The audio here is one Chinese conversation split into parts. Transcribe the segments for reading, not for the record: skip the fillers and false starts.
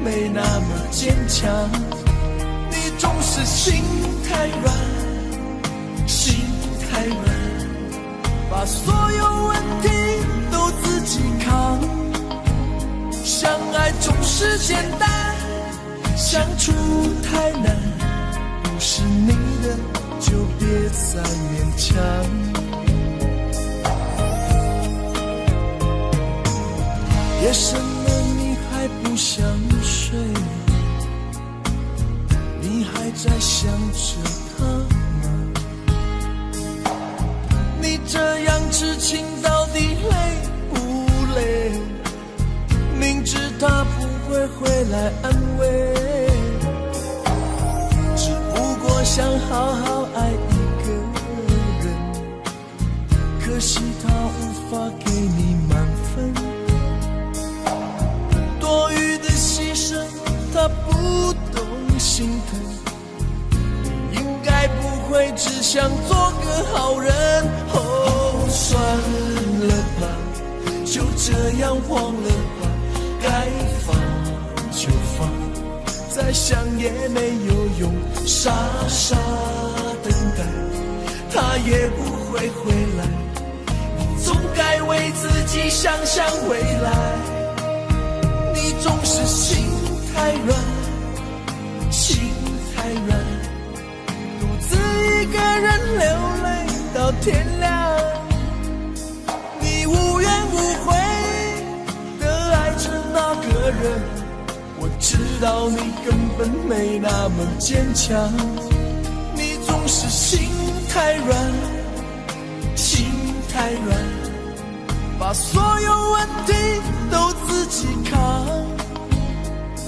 没那么坚强，你总是心太软，心太软，把所有问题都自己扛。相爱总是简单，相处太难，不是你的就别再勉强。夜深了你还不想睡，你还在想着他吗？你这样痴情到底累不累？明知他不会回来安慰，只不过想好好爱一个人，可惜他无法给你满分，多余的牺牲他不懂心疼，你应该不会只想做个好人。哦，算了吧，就这样忘了吧，该放就放，再想也没有用，傻傻等待他也不会回来，你总该为自己想想未来。你总是心太软，心太软，独自一个人流泪到天亮，你无怨无悔的爱着那个人，我知道你根本没那么坚强，你总是心太软，心太软，把所有问题都自己扛。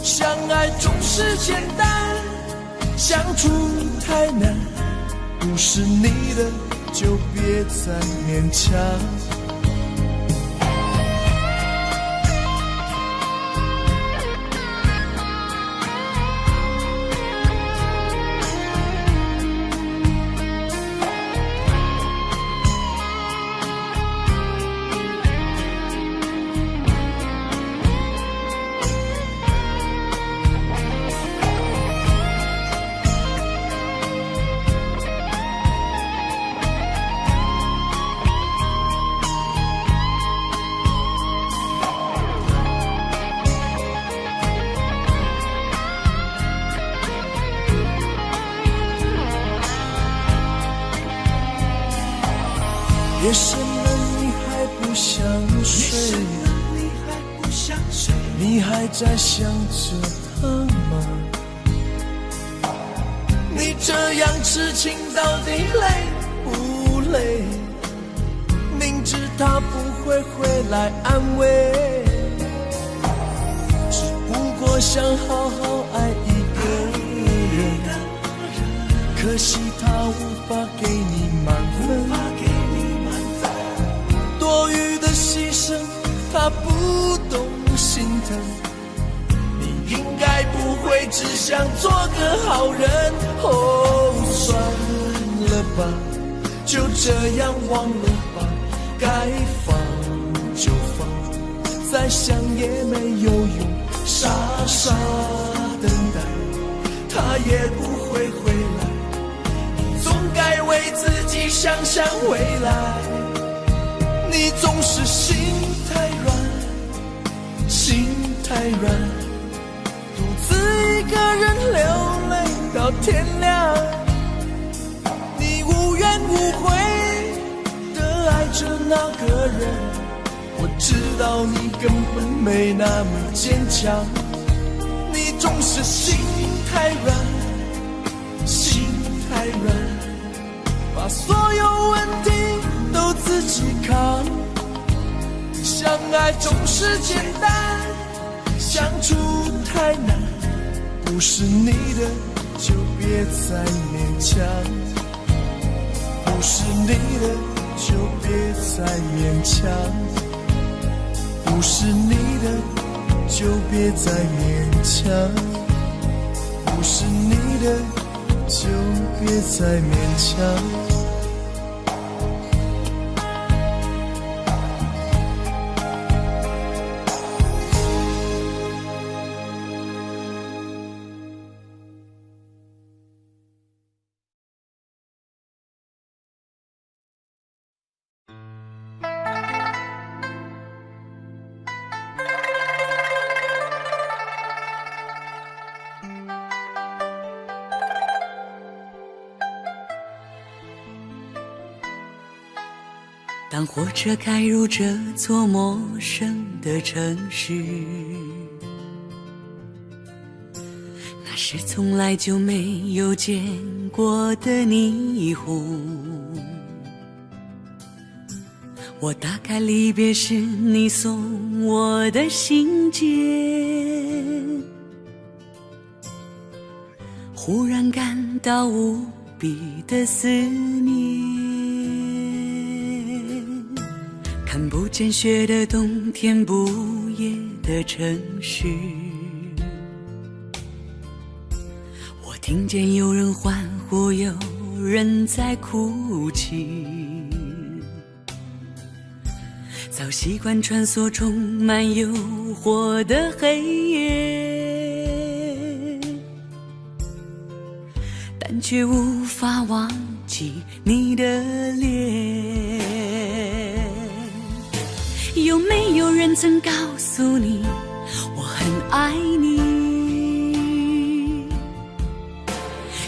相爱总是简单，相处太难，不是你的就别再勉强。夜深了你还不想睡，你还在想着他吗？你这样痴情到底累不累？明知他不会回来安慰，只不过想好好爱一个人，可惜他无法给你满分，多余的牺牲他不懂心疼，你应该不会只想做个好人。哦，算了吧，就这样忘了吧，该放就放，再想也没有用，傻傻等待他也不会回来，你总该为自己想想未来。你总是心太软，心太软，独自一个人流泪到天亮，你无怨无悔的爱着那个人，我知道你根本没那么坚强，你总是心太软，心太软，把所有问题都自己扛。相爱总是简单，相处太难，不是你的就别再勉强，不是你的就别再勉强，不是你的就别再勉强，不是你的就别再勉强。当火车开入这座陌生的城市，那是从来就没有见过的霓虹。我打开离别时你送我的信件，忽然感到无比的思念。看不见雪的冬天，不夜的城市，我听见有人欢呼，有人在哭泣。早习惯穿梭充满诱惑的黑夜，但却无法忘记你的脸。有没有人曾告诉你我很爱你？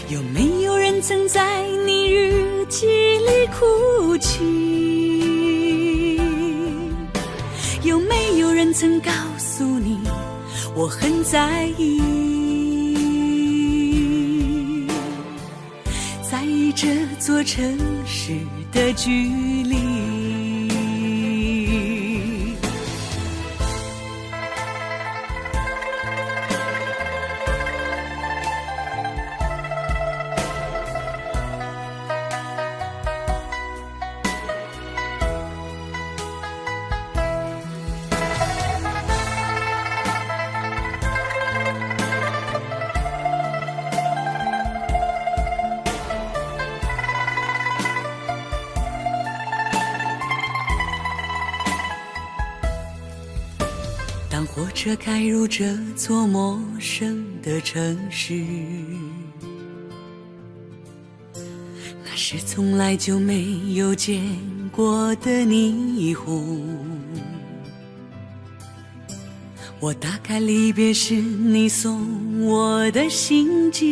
有没有人曾在你日记里哭泣？有没有人曾告诉你我很在意？在意这座城市的距离。当火车开入这座陌生的城市，那是从来就没有见过的霓虹。我打开离别时你送我的信件，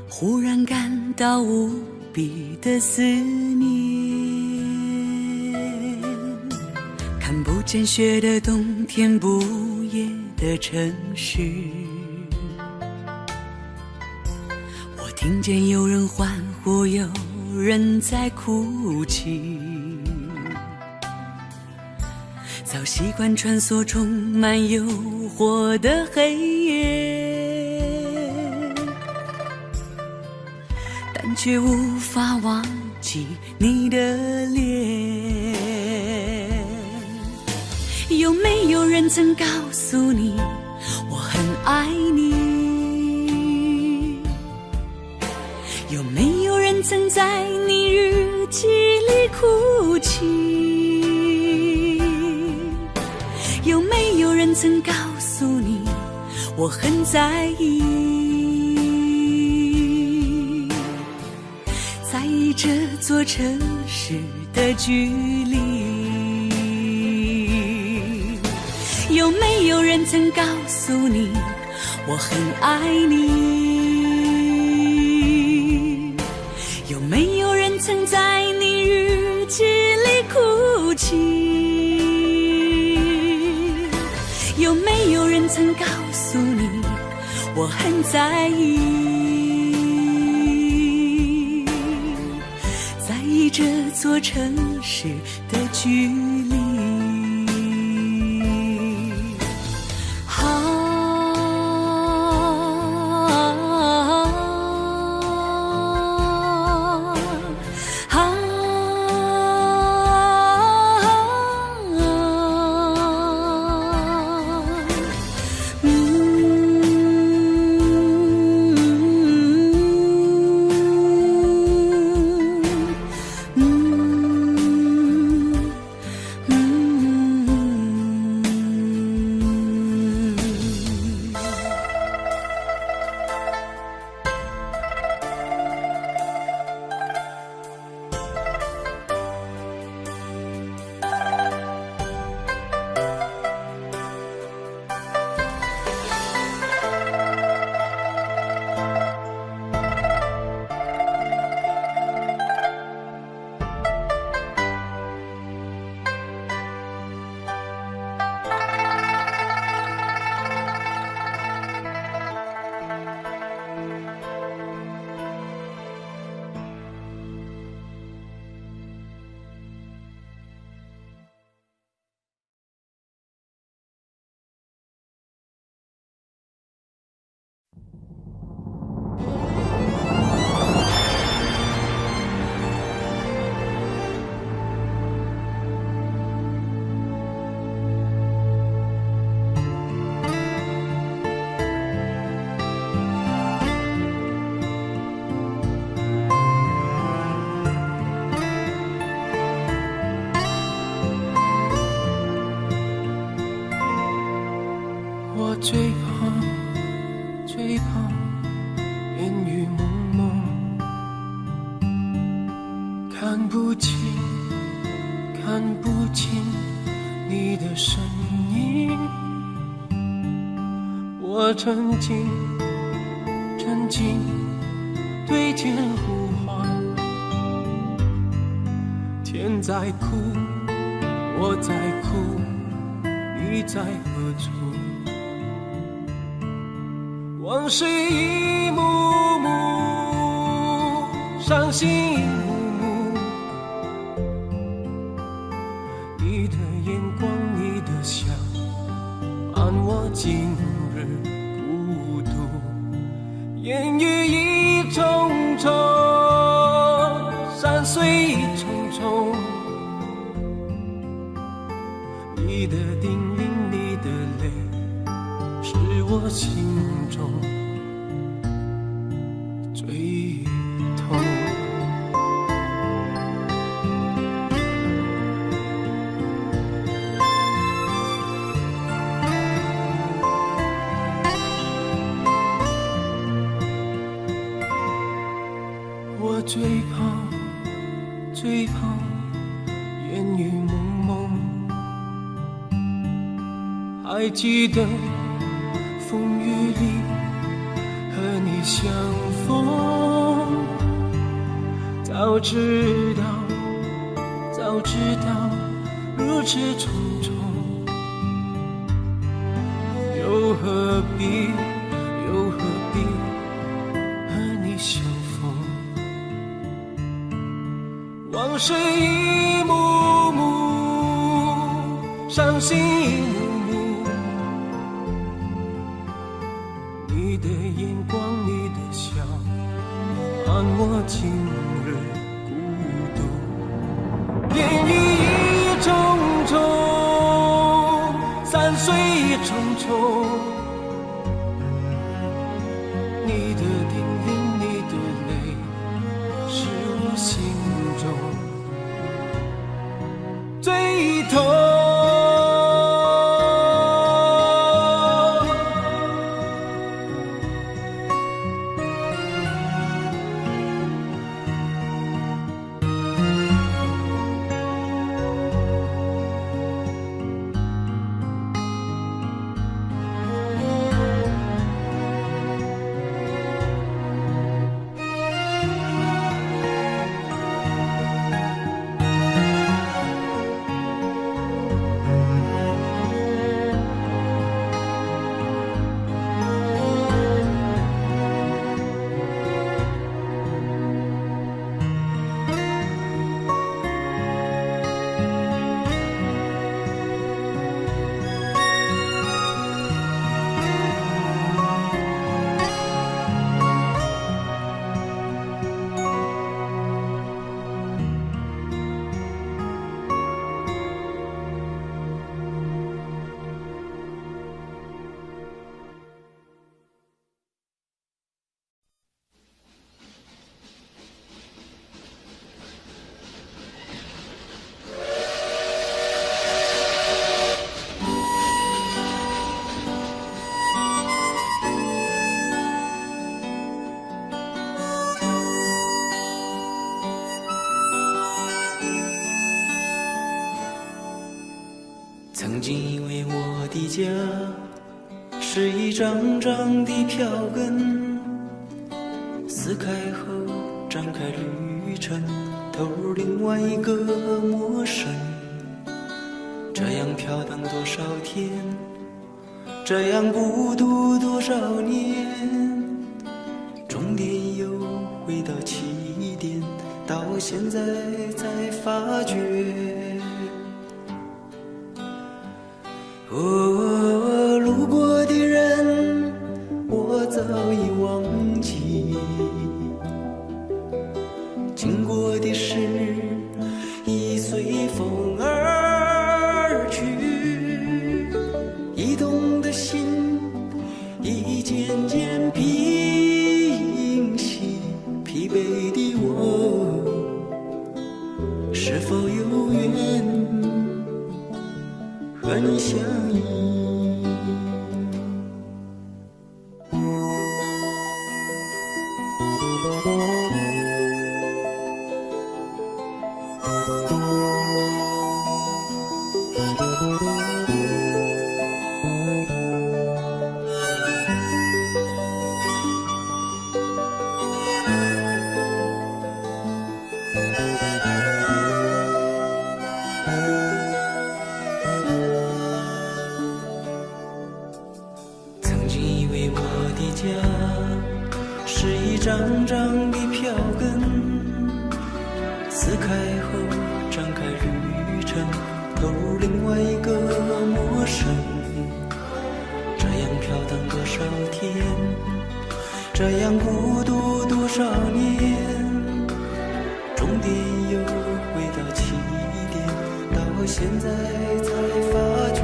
忽然感到无比的思念。看不见雪的冬天，不夜的城市，我听见有人欢呼，有人在哭泣。早习惯穿梭充满诱惑的黑夜，但却无法忘记你的脸。有没有人曾告诉你我很爱你？有没有人曾在你日记里哭泣？有没有人曾告诉你我很在意？在意这座城市的距离。有没有人曾告诉你我很爱你？有没有人曾在你日记里哭泣？有没有人曾告诉你我很在意？在意这座城市的距离。我最怕烟雨蒙蒙，看不清你的身影。我沉静对天呼唤，天在哭，我在哭，你在何处？往事一幕幕，伤心一幕幕，你的眼光，你的笑，伴我今日孤独。烟雨一重重，山水一重重，你的叮咛，你的泪，是我心中最痛。我最怕烟雨蒙蒙，还记得风雨里和你相逢，早知道如此重重，又何必和你相逢。往事一幕幕，伤心一幕幕，你的眼光，你的笑，伴我今日孤独。烟雨一重重，山水一重重，你的叮咛，你的泪，是我心中最痛。曾经以为我的家是一张张的票根，撕开后展开旅程，投入另外一个陌生。这样飘荡多少天，这样孤独多少年，终点又回到起点，到现在才发觉。路过的人我早已忘记，经过的事已随风而去，移动的心已渐渐平息，疲惫的我是否有缘很相依？家是一张张的票根，撕开后展开旅程，投入另外一个陌生。这样飘荡多少天，这样孤独多少年，终点又回到起点，到现在才发觉。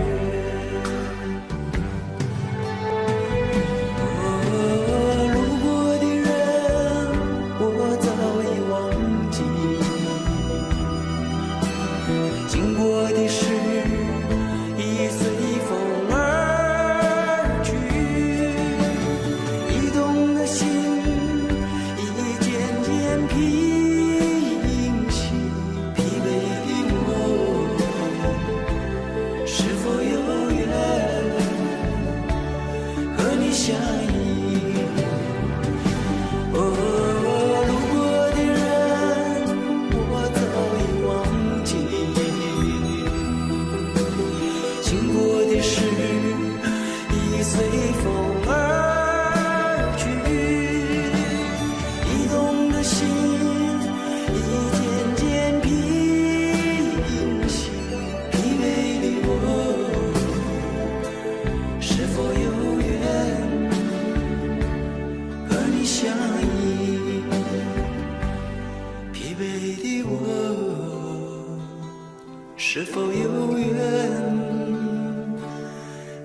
是否有缘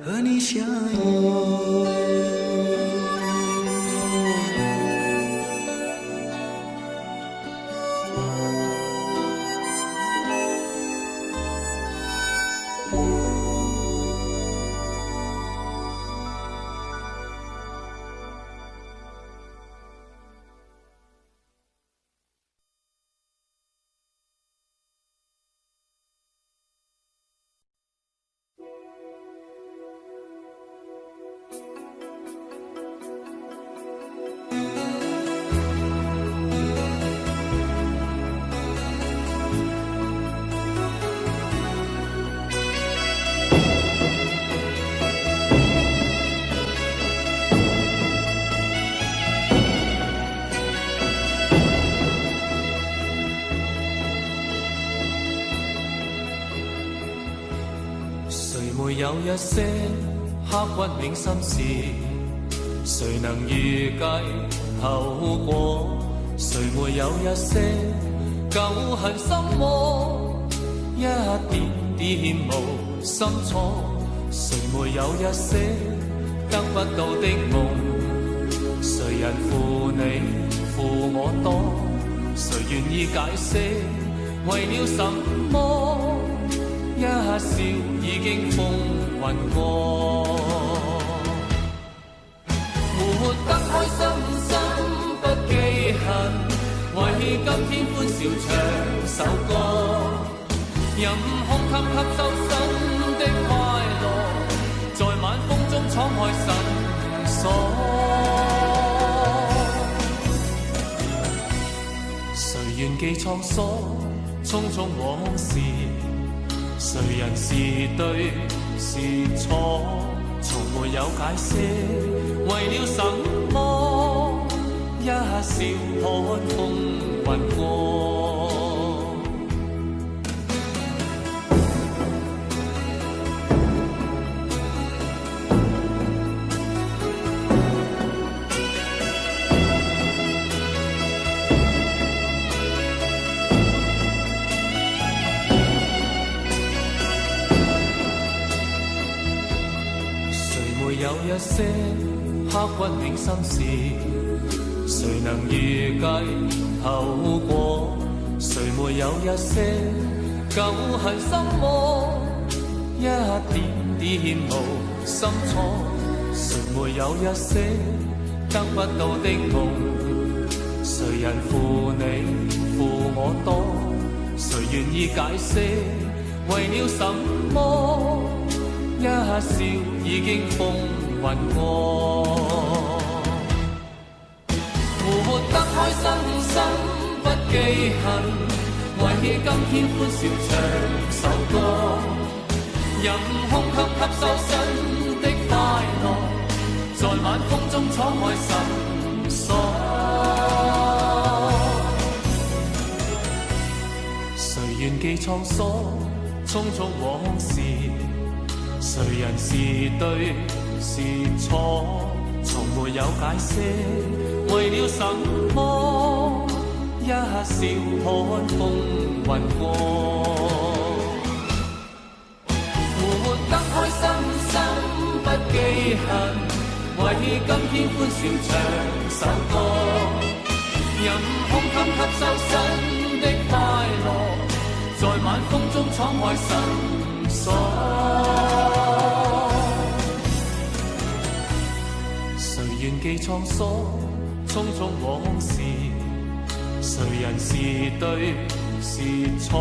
和你相依？有一些刻骨銘心事，誰能預計後果？誰沒有一些舊恨心魔，一點點無心錯？誰沒有一些得不到的夢？誰人負你負我多？誰願意解釋為了什麼？一笑已經風雲過，活得開心心不記恨，為今天歡笑唱首歌，任空吸吸收新的快樂，在晚風中敞開心鎖。誰願記滄桑匆匆往事？誰人是對是錯？從沒有解釋，為了什麼？一笑看風雲過。有一些刻骨銘心事，誰能預計後果？誰沒有一些舊恨心魔，一點點無心錯？誰沒有一些得不到的夢？誰人負你負我多？誰願意解釋為了什麼？一笑已經風雲過，活得開心心不記恨，為今天歡笑唱首歌，任空吸吸收新的快樂，在晚風中敞開心鎖。誰願記滄桑，匆匆往事，誰人是對是錯，從沒有解釋，為了什麼一笑看風雲過。活得開心心不記恨，為今天歡笑唱首歌，任胸襟吸收新的快樂，在晚風中敞開心鎖。誰願記滄桑，匆匆往事，誰人是對是錯，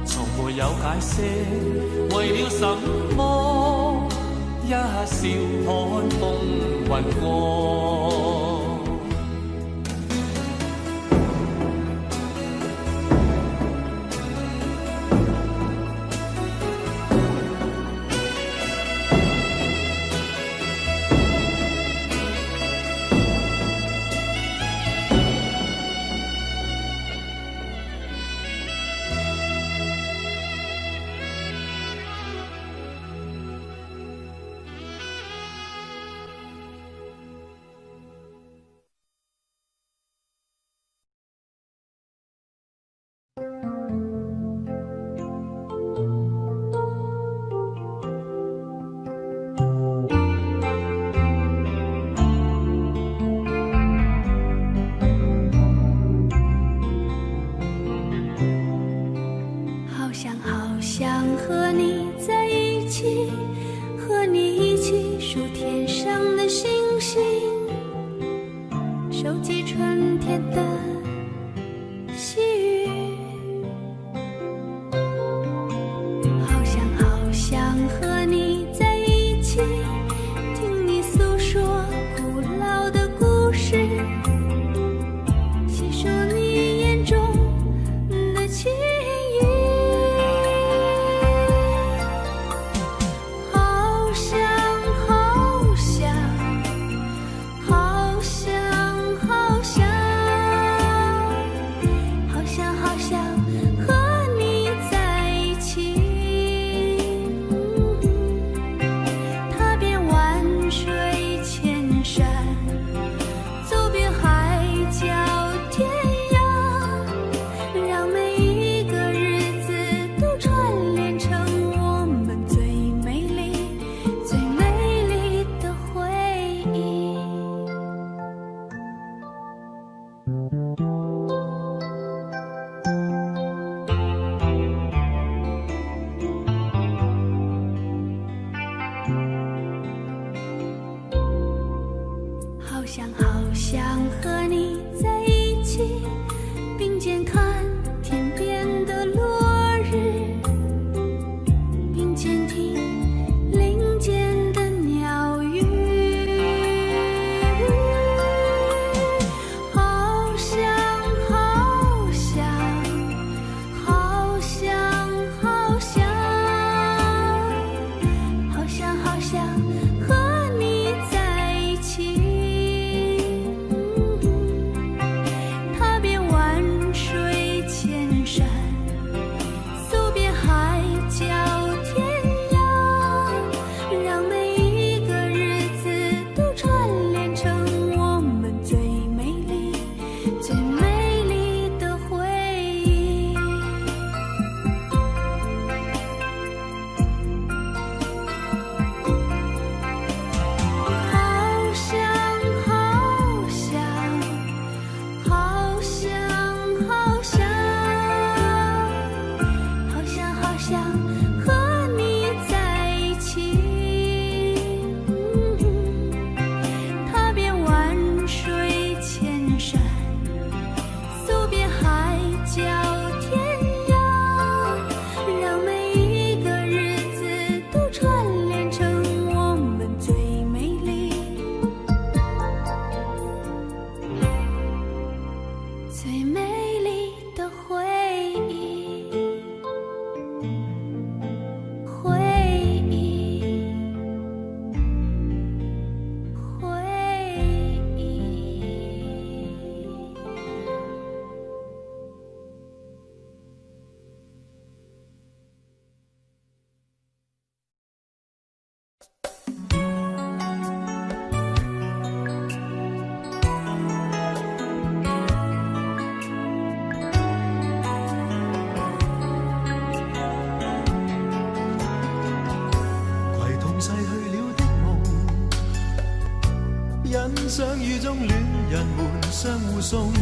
從沒有解釋，為了什麼一笑看風雲過。好想和你在一起。欣賞雨中戀人們相互送，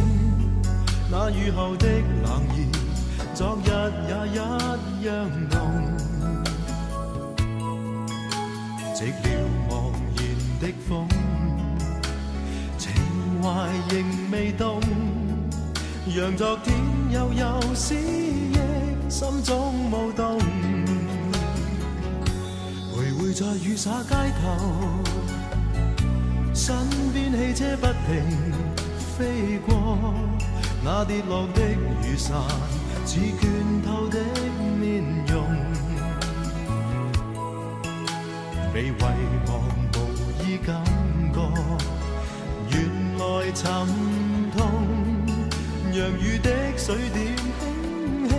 那雨後的冷意，昨日也一樣濃。寂寥茫然的風，情懷仍未動，讓昨天悠悠思憶心中舞動。徘徊在雨灑街頭，身邊汽車不停飛過，那跌落的雨傘似倦透的面容。被遺忘無意感覺，原來沉痛，讓雨的水點輕輕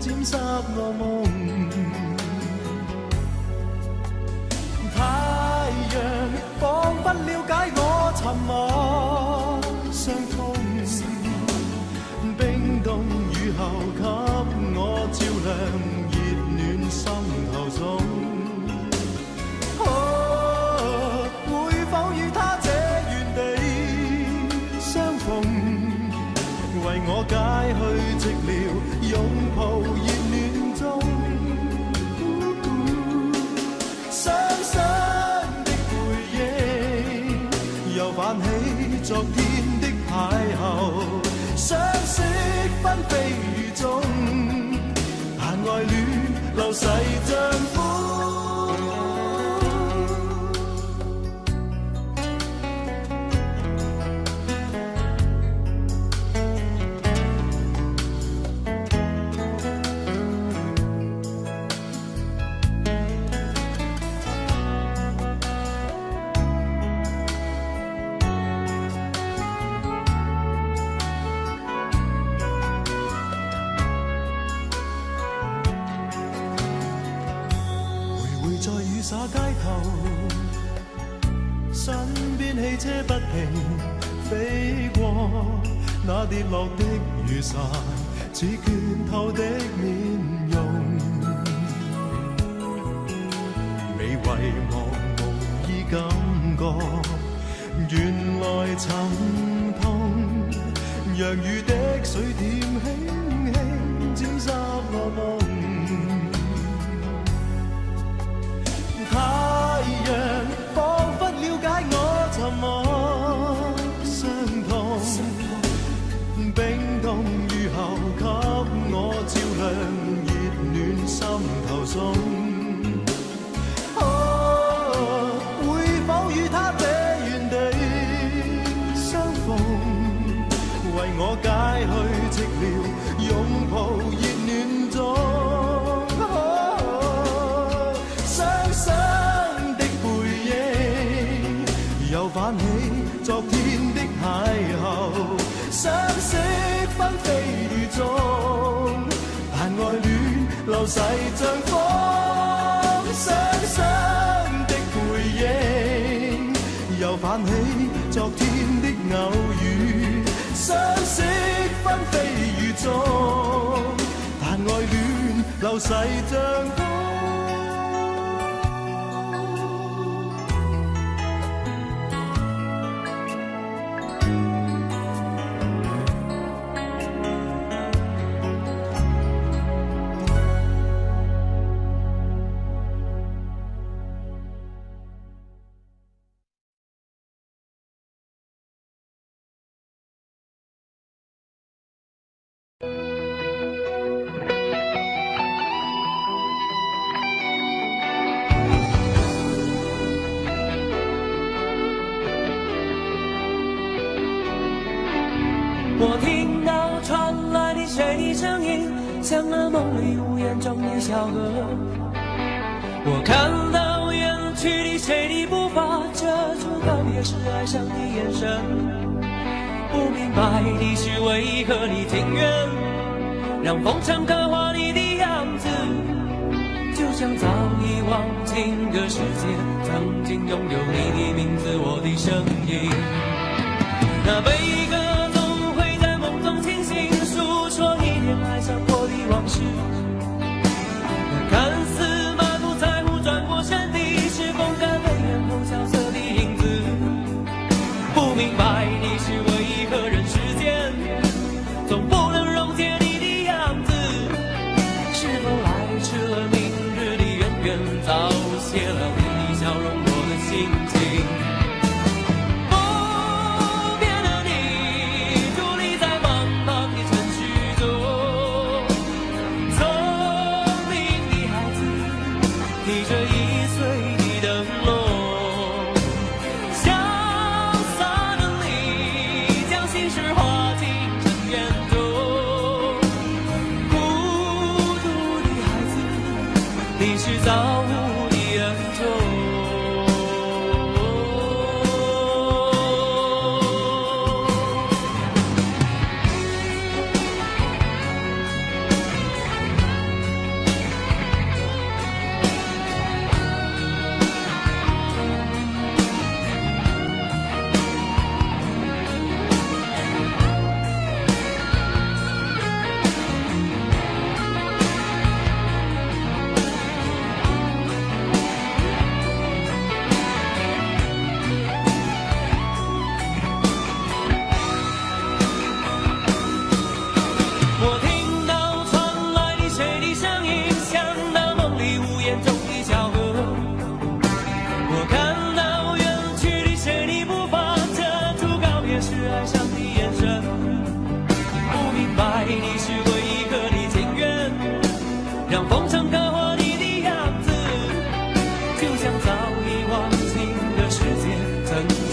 沾濕我夢。太陽彷彿了解我沉默傷痛，冰凍雨後給我照亮熱暖心頭中。會否與他這原地相逢，為我解去寂寥，擁抱熱暖中。傷心的回憶又泛起昨天的邂逅，相識紛飛雨中，但愛戀流逝像風。灑街頭，身邊汽車不停飛過，那跌落的雨傘似倦透的面容。未遺忘無意感覺，原來沉痛，讓雨的水點輕輕沾濕我夢。太陽彷彿了解我沉默傷痛，冰凍雨後給我照亮熱暖心頭中。會否與他這原地相逢，為我解去寂寥，擁抱熱暖中。又泛起昨天的邂逅，相識紛飛雨中，但愛戀流逝像風。傷心的回憶又泛起昨天的偶遇，相識紛飛雨中，但愛戀流逝像風。我听到传来的谁的声音，像那梦里屋檐中的小河。我看到远去的谁的步伐，遮住告别时哀伤的眼神。不明白的是为何你情愿让风尘刻画你的样子，就像早已忘情的世界曾经拥有你的名字，我的声音。那悲歌爱上过的往事，那看似满不在乎转过身的是风干泪眼后萧瑟的影子。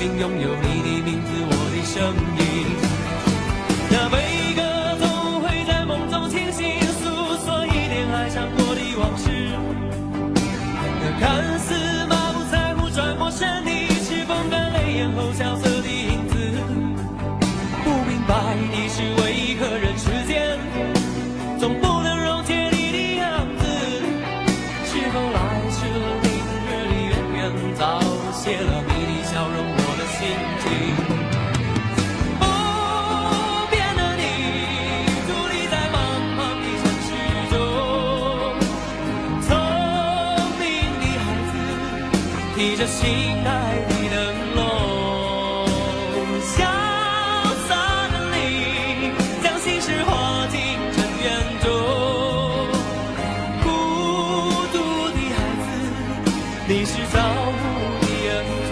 幸拥有你的名字，我的声音。那每个总会在梦中清醒，诉说一点爱上过的往事。那看似马不在乎转过身的，是风干泪眼后萧瑟的影子。不明白的是为何人世间总不能溶解你的样子。是否来迟了明日里远远早谢了你的笑容，我的心情。不变的你，伫立在茫茫的城市中，聪明的孩子，提着心爱的灯笼。潇洒的你，将心事化进尘缘中。孤独的孩子，你是造物的恩宠。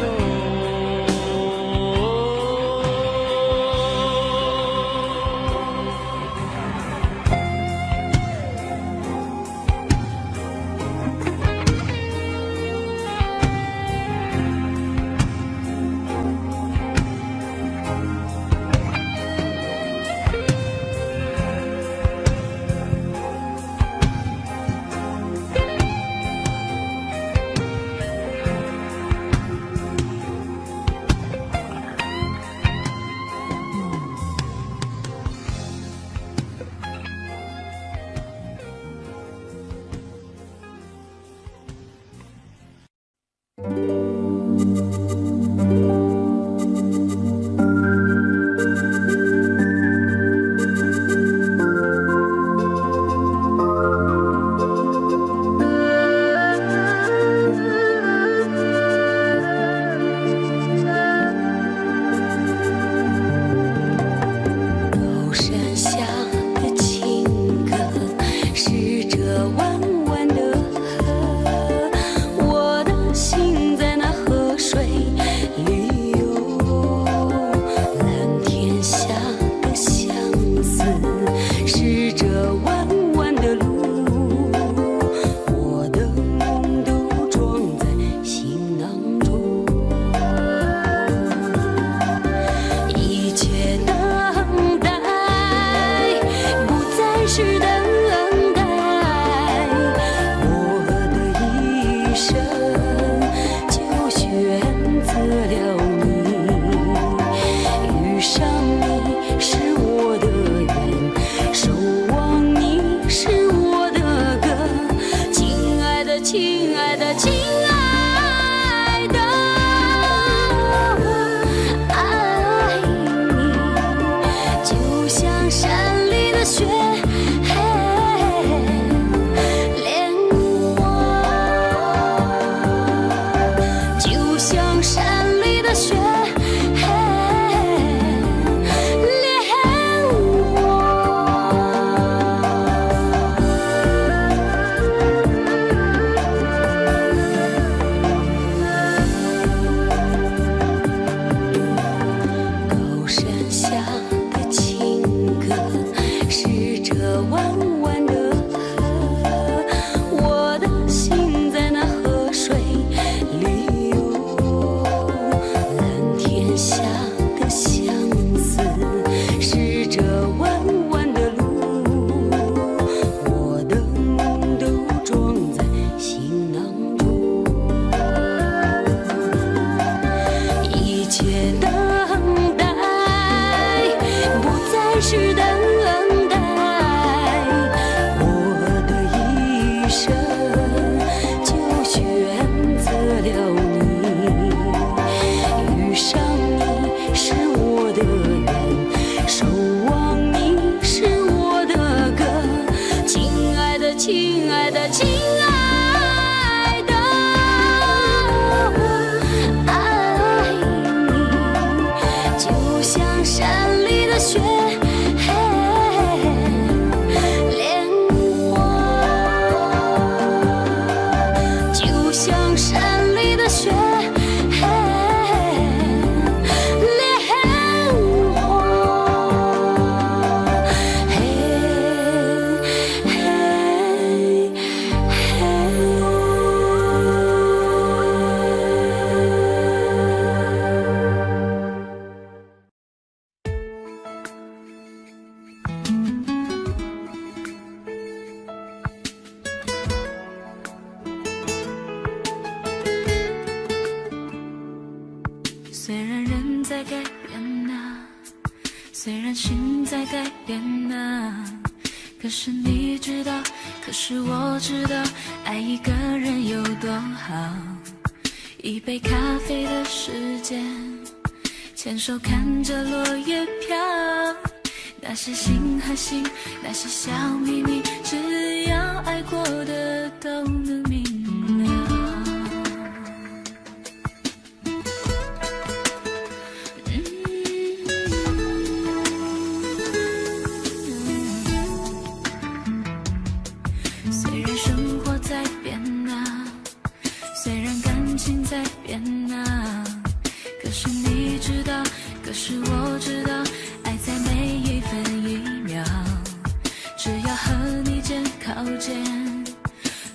人在改变啊，虽然心在改变啊，可是你知道，可是我知道，爱一个人有多好。一杯咖啡的时间，牵手看着落叶飘，那些心和心，那些小秘密，只要爱过的都能明了。虽然生活在变啊，虽然感情在变啊，可是你知道，可是我知道，爱在每一分一秒，只要和你肩靠肩，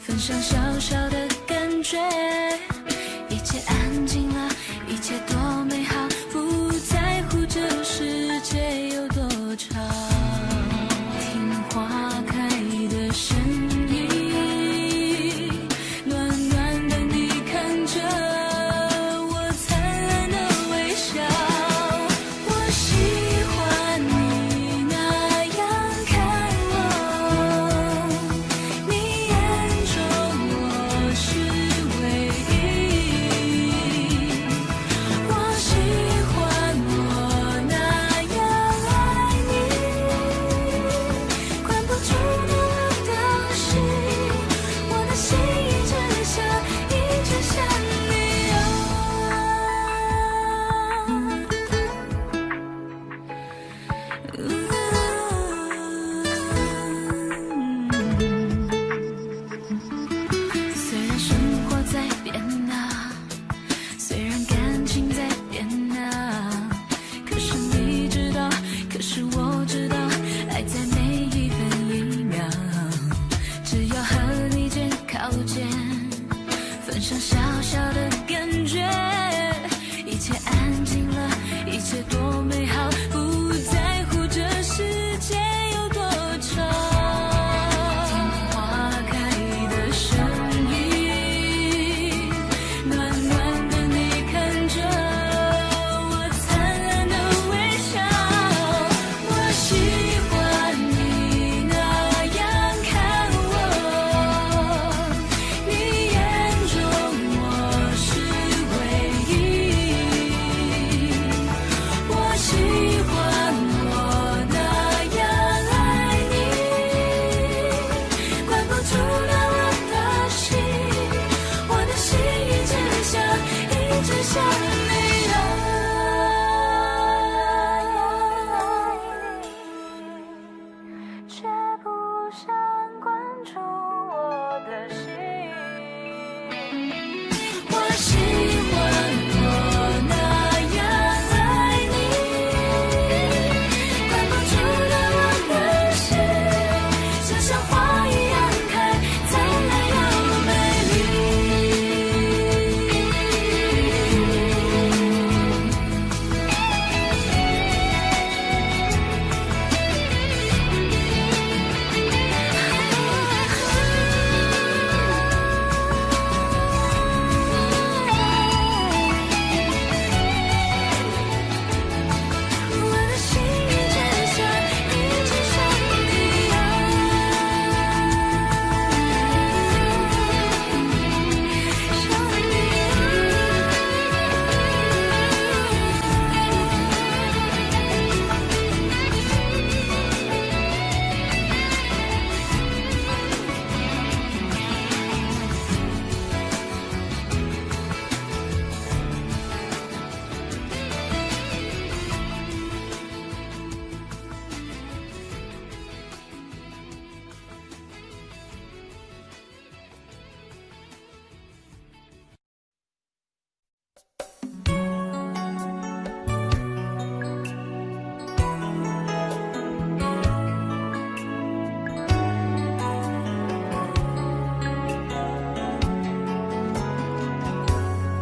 分享小小的感觉，一切安静了，一切多美好，不在乎这世界有多吵，听花开的声音，暖暖的你看着我灿烂的微笑，我喜欢你那样看我，你眼中我是唯一，我喜欢我那样爱你，管不住我的心，我的心一直想，一直想你虽然生活在变啊，虽然感情在变啊，可是你知道，可是我知道，爱在每一分一秒，只要和你肩靠肩，分享小小的感觉，一切安静了，一切多美好，不在乎这世界有多吵，听花开的声音，暖暖的你看着我灿烂的微笑，我喜欢你那样看我，你眼中我是唯一，我喜欢我那样爱你，管不住了我的心，我的心一直想，一直想你却不想关注我的心，我喜欢我那样爱你，管不住了我的心，就像花一样开，灿烂又美丽。我的心一直想，一直想你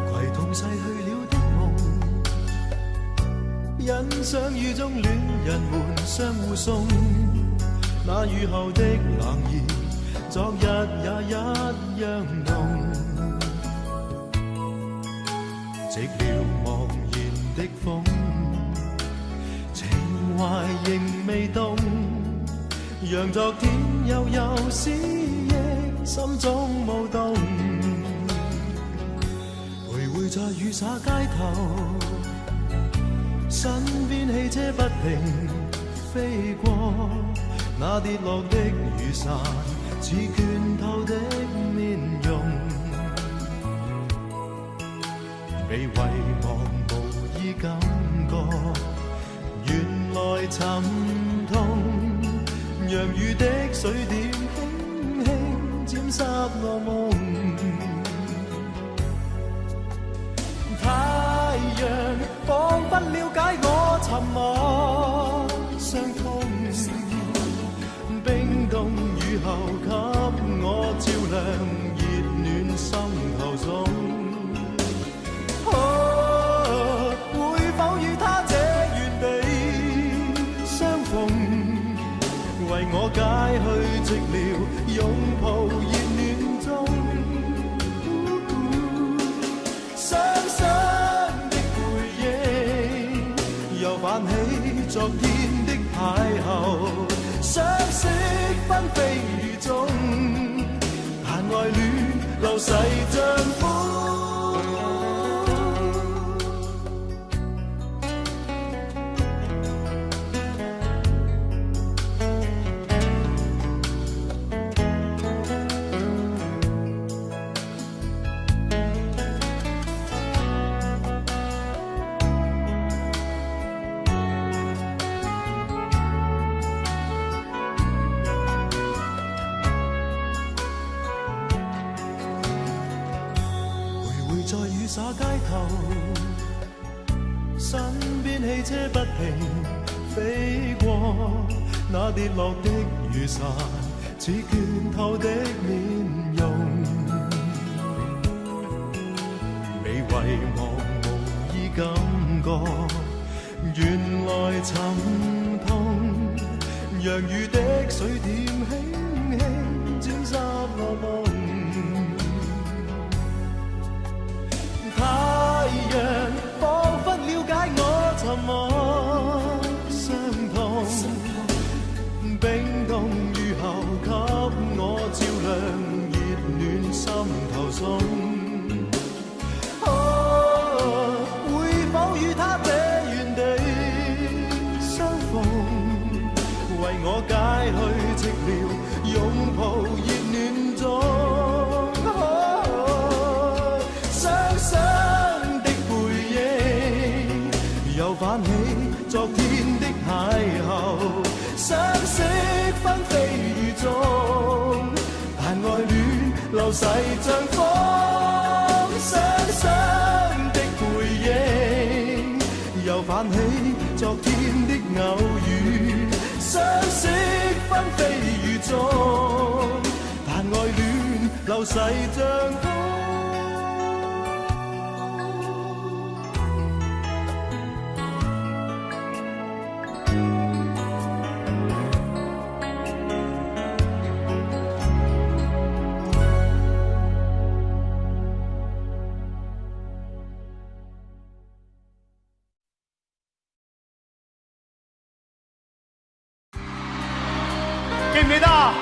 攜同逝去了的夢，欣賞雨中戀人們相互送，那雨後的冷意，昨日也一樣濃。寂寥茫然的風。讓昨天悠悠思憶心中舞動，徘徊在雨灑街頭，身邊汽車不停飛過，那跌落的雨傘似倦透的面容，被遺忘無意感覺，原來沉痛，讓雨的水點輕輕沾濕我夢，太陽彷彿了解我沉默傷痛，冰凍雨後給我照亮熱暖心頭中，會否與他這原地相逢，為我解去寂寥，擁抱熱暖中，傷心的回憶又泛起昨天的邂逅，相識紛飛雨中，但愛戀流逝像風。灑街頭，身邊汽車不停飛過，那跌落的雨傘似倦透的面容，被遺忘無意感覺，原來沉痛，讓雨的水點輕輕沾濕我夢，太陽彷彿了解我沉默傷痛，冰凍雨後給我照亮熱暖心頭中，會否與他這原地相逢，為我解去寂寥，擁抱熱暖中，泛起昨天的邂逅，相識紛飛雨中，但愛戀流逝像風，傷心的回憶又泛起昨天的偶遇，相識紛飛雨中，但愛戀流逝像風。記唔記得啊？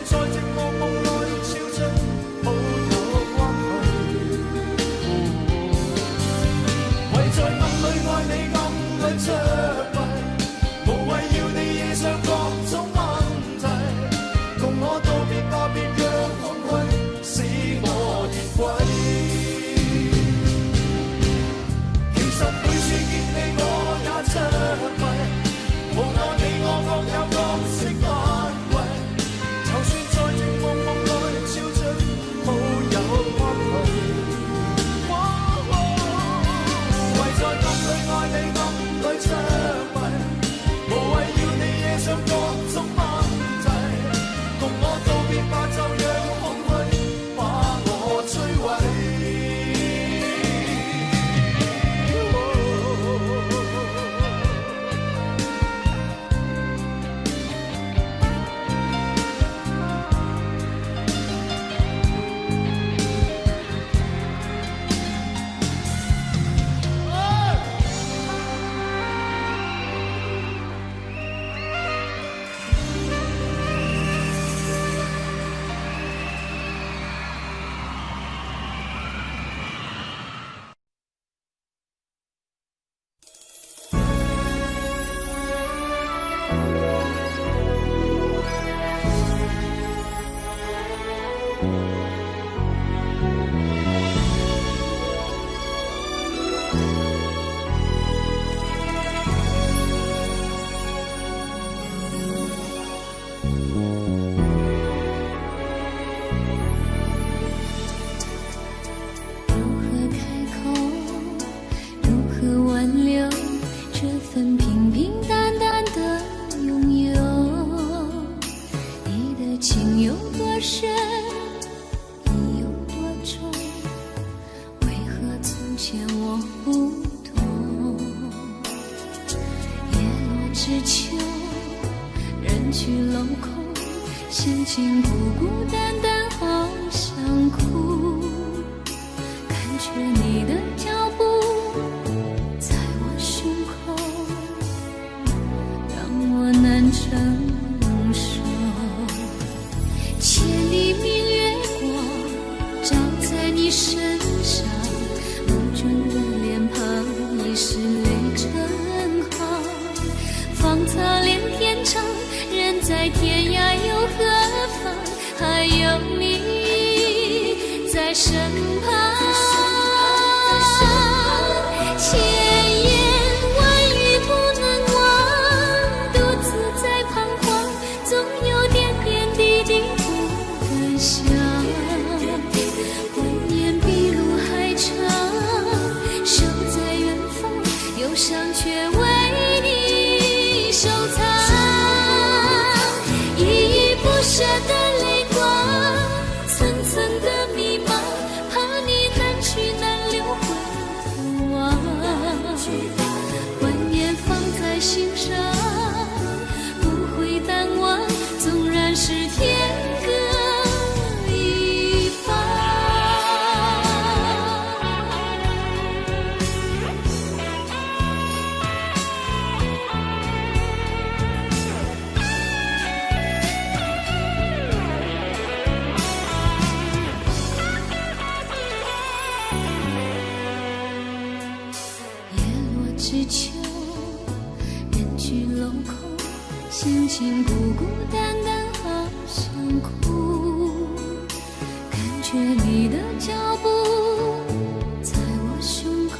在寂寞夢只求人去楼空，心情孤孤单单好想哭，感觉你的脚步在我胸口，让我难承受。千里明月光照在你身上，梦中的脸庞已是泪成行，芳草连天长，人在天涯又何妨，还有你在身旁。千言万语不能忘，独自在彷徨，总有点点滴滴不敢想。万年碧路还长，守在远方，忧伤却为你收藏。依依不舍的泪光，层层的迷茫，怕你难去难留回望。万年放在心上，不会淡忘，纵然是天各一方。叶落知秋，人去楼空，心情孤孤单单好想哭，感觉你的脚步在我胸口，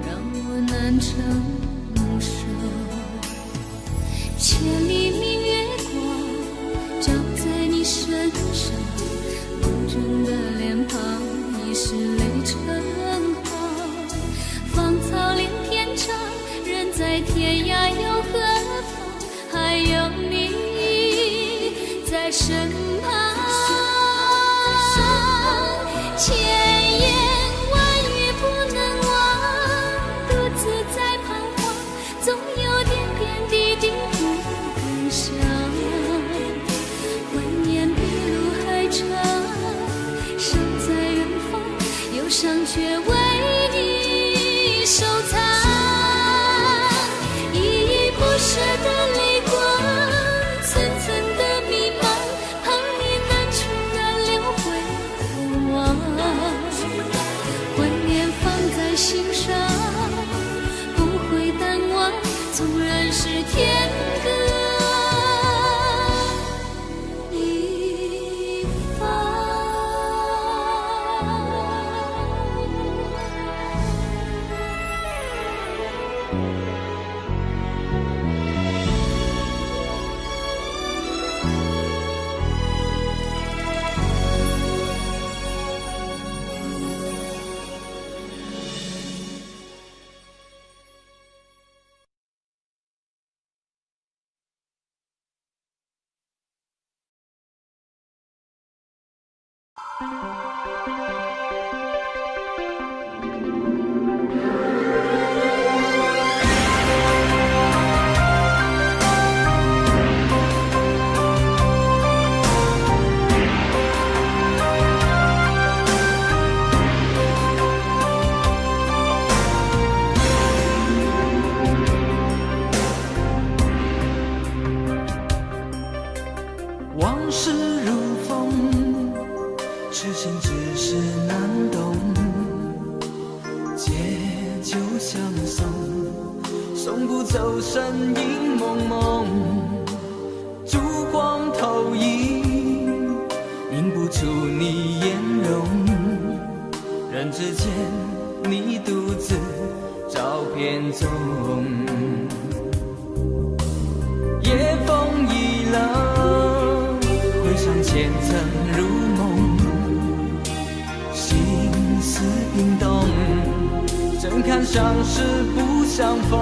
让我难承受。千里明月光照在你身上，梦中的脸庞已是泪成行，芳草连天长，人在天涯又何妨，还有你在身旁。千言万语不能忘，独自在彷徨，总有点点滴滴不敢想。万年碧路还长，守在远方，忧伤却为你收藏。依依不舍的泪光，层层的迷茫，怕你难处难留回望。万年放在心上，不会淡忘，纵然是天各一方。往事如风，痴心只是难懂。借酒相送，送不走身影蒙蒙。烛光投影，映不出你颜容。人之间，你独自照片中。夜风已冷，回想前曾如梦，心思冰冻，怎堪相识不相逢？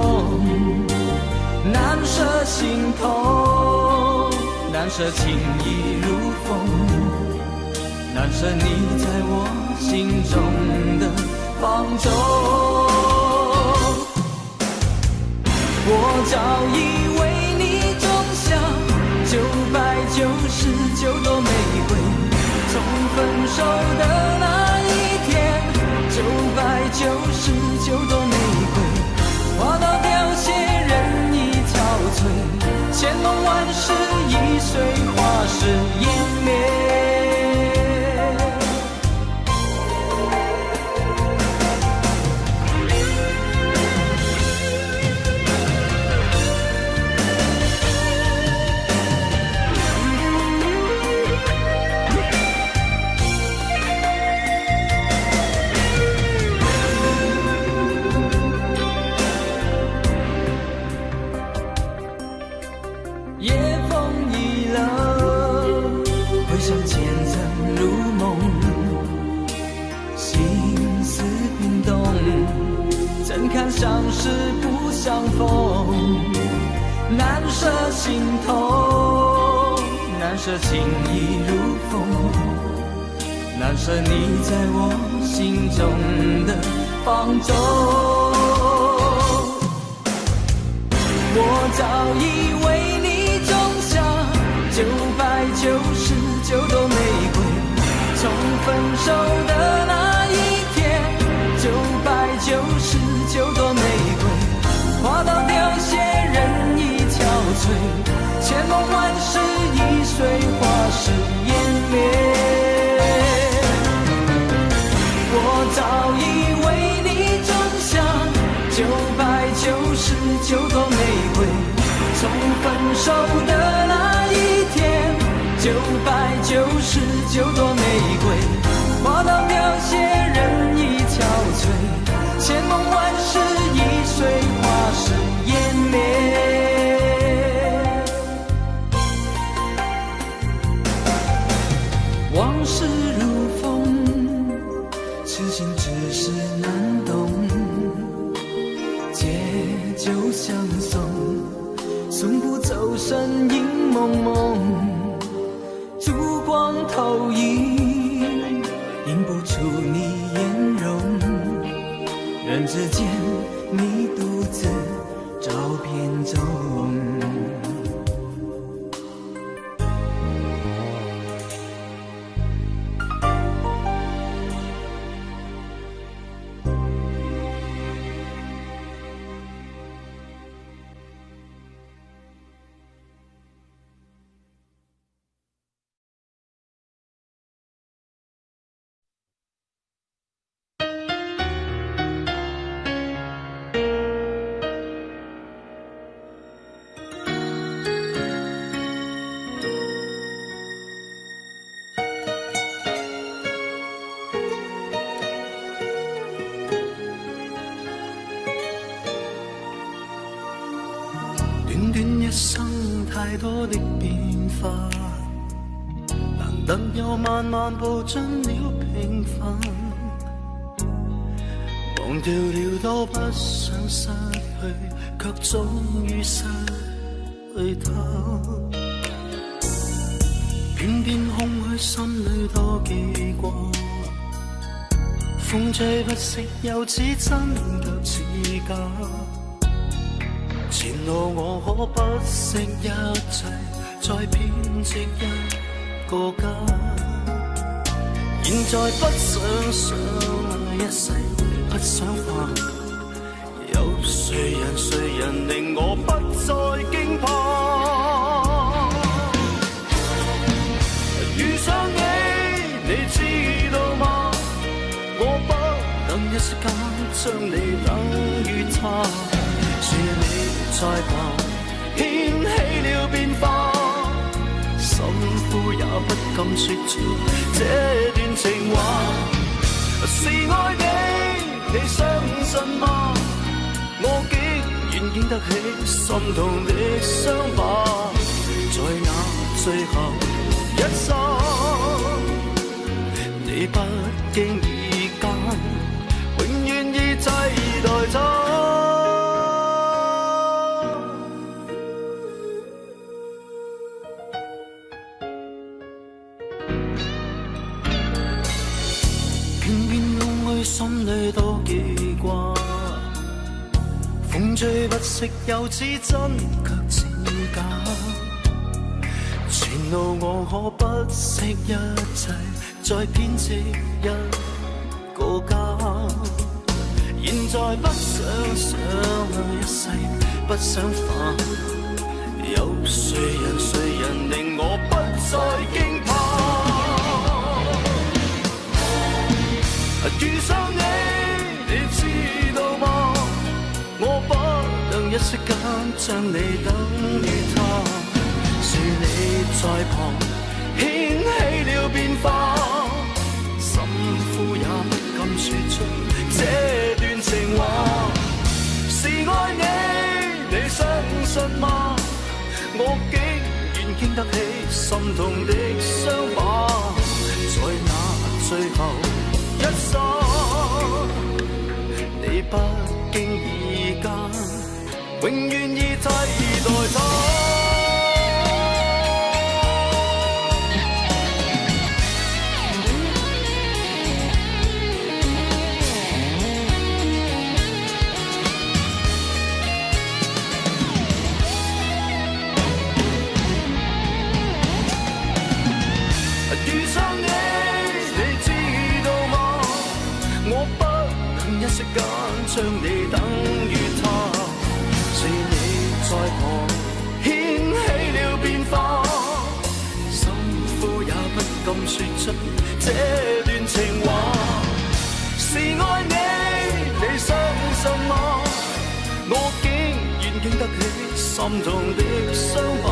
难舍心痛，难舍情意如风，难舍你在我心中的放纵。我早已为你种下999朵玫瑰，从分手的那一天，999朵玫瑰，花到凋谢，人已憔悴，千梦万世已随花事湮灭。相识不相逢，难舍心头，难舍情意如风，难舍你在我心中的放纵。我早已为你种下999朵玫瑰，从分手的那一天，999朵玫瑰，花到凋谢，人已憔悴，千梦万世已随花事湮灭。我早已为你种下999朵玫瑰，从分手的那一天，999朵玫瑰，花到凋谢，人已憔悴，千梦万世已随花事湮灭。往事如风，痴心只是难懂，借酒相送，送不走身影蒙蒙，烛光投影，映不出你颜容，人之间你独自照片中。短短一生，太多的變化，難得又慢慢步進了平凡，忘掉了多不想失去，卻終於失去它。偏偏空虛心裏多記掛，風吹不息，又似真卻似假。前路我可不惜一切，再編織一個家。現在不想想一世，不想化。有誰人令我不再驚怕？遇上你知道嗎？我不能一時間將你等於他。是你在旁掀起了變化，心呼也不敢說出這段情話。是愛你相信嗎？我竟然經得起心痛的傷疤，在那最後一剎，你不經意間永遠已替代他。心裏多記掛，風最不識又似真，卻似假。前路我可不惜一切，再編織一個家。現在不想一世，不想煩。有誰人令我不再驚怕？遇上你，你知道嗎？我不能一息間將你等於他，是你在旁掀起了變化，心呼也不敢說出這段情話。是愛你，你相信嗎？我竟然經得起心痛的傷疤，在那最後一剎，你不經意間，永遠已替代他。遇上你，你知道嗎？我不能一息間將你等於他，是你在旁掀起了變化，心呼也不敢說出這段情話。是愛你，你相信嗎？我竟然經得起心痛的傷疤，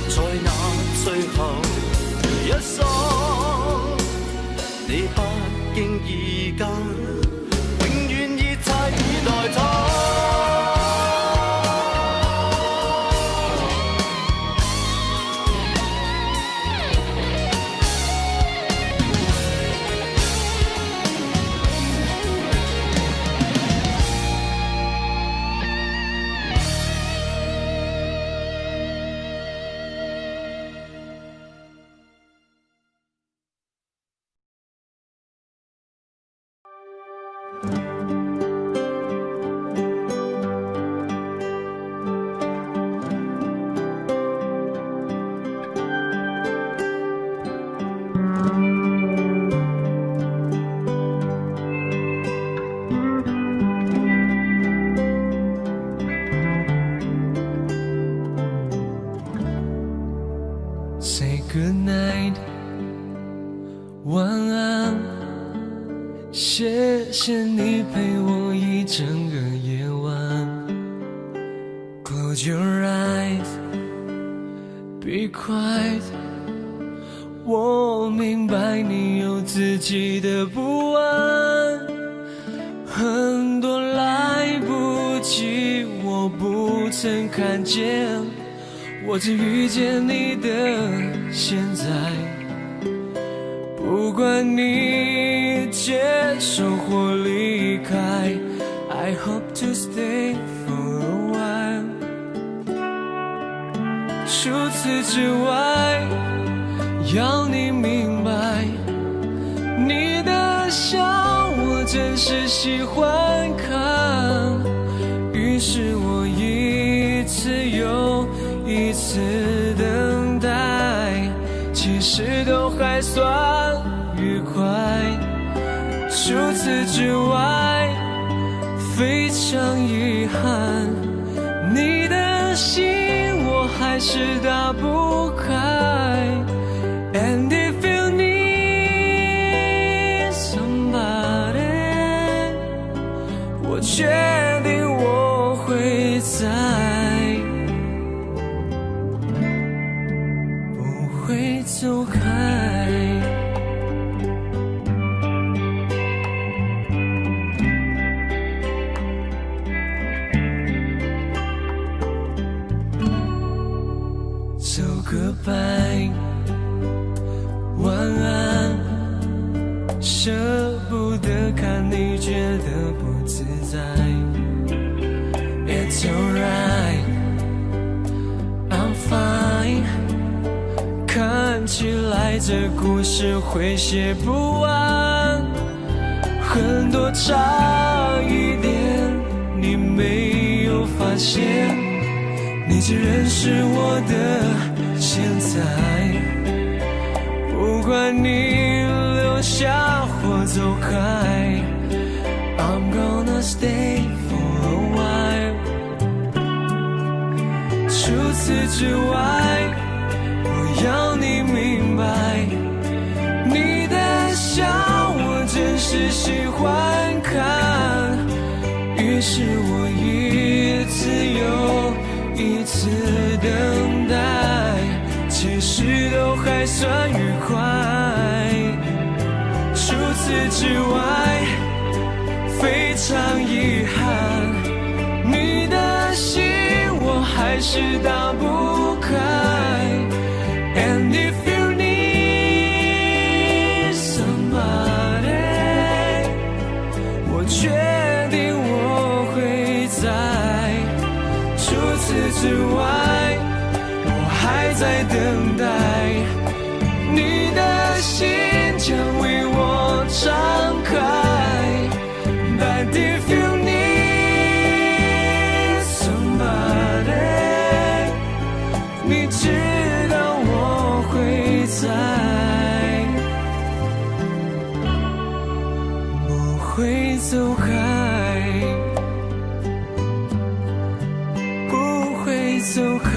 在那最後一剎，你不經意間，永遠已替代他。Say good night， 晚安。谢谢你陪我一整个夜晚。Close your eyes， be quiet。我明白你有自己的不安，很多来不及，我不曾看见。我只遇见你的现在，不管你接受或离开 I hope to stay for a while。 除此之外，要你明白，你的笑我真是喜欢看，于是我一次又一次等待，其实都还算愉快。除此之外，非常遗憾，你的心我还是打不开。And if you need somebody， 我确定我会在，会走开。So goodbye， 晚安。舍不得看你觉得不自在。It's alright， I'm fine。看起来这故事会写不完，很多差一点你没有现你只认识我的现在，不管你留下或走开， I'm gonna stay for a while。 除此之外，我要你明白，你的笑我真是喜欢看，于是我一次又一次等待，其实都还算愉快。除此之外，非常遗憾，你的心我还是打不开。 And if you need somebody， 我决定我会在。除此之外，我还在等待，你的心将为我敞开。But if you need somebody， 你知道我会在，不会走开，不会走开。